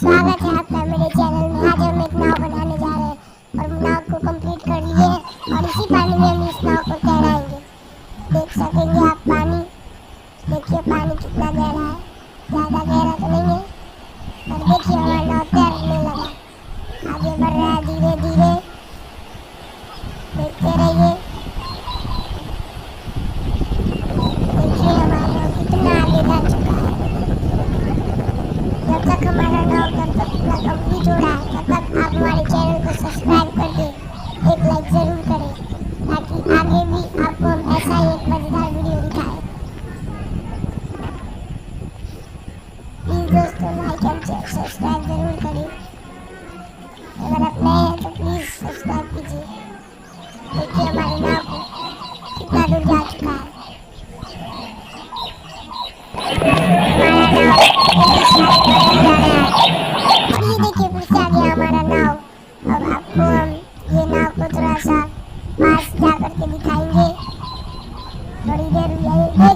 स्वागत है आपका मेरे चैनल में। आज हम एक नाव बनाने जा रहे हैं और नाव को कंप्लीट कर लिए हैं और इसी पानी में हम इस नाव को तैराएंगे। देख सकेंगे आप पानी, देखिए पानी कितना गहरा है। ज़्यादा गहरा तो नहीं है पर देखिए हमारा नाव तैरने लगा, आगे बढ़ रहा है धीरे धीरे। देखते रहिए, देखिए हमारा नाव कितना आगे जा चुका है। जब तक हमारा नाव तब तक पूरा कंप्लीट हो रहा है, तब तक आप हमारे चैनल को सब्सक्राइब करके एक लाइक ज़रूर करें ताकि आगे भी आपको हम ऐसा ही एक मज़ेदार वीडियो दिखाएं। प्लीज़ दोस्तों लाइक एंड सब्सक्राइब ज़रूर करें। अगर आप नए हैं तो प्लीज़ सब्सक्राइब कीजिए। देखिए हमारे नाव को कितना दूर जा चुका है। ये देखिए फिर से आ गया हमारा नाव। अब आपको हम ये नाव को थोड़ा सा पास जा करके दिखाएंगे। थोड़ी देर हुई है,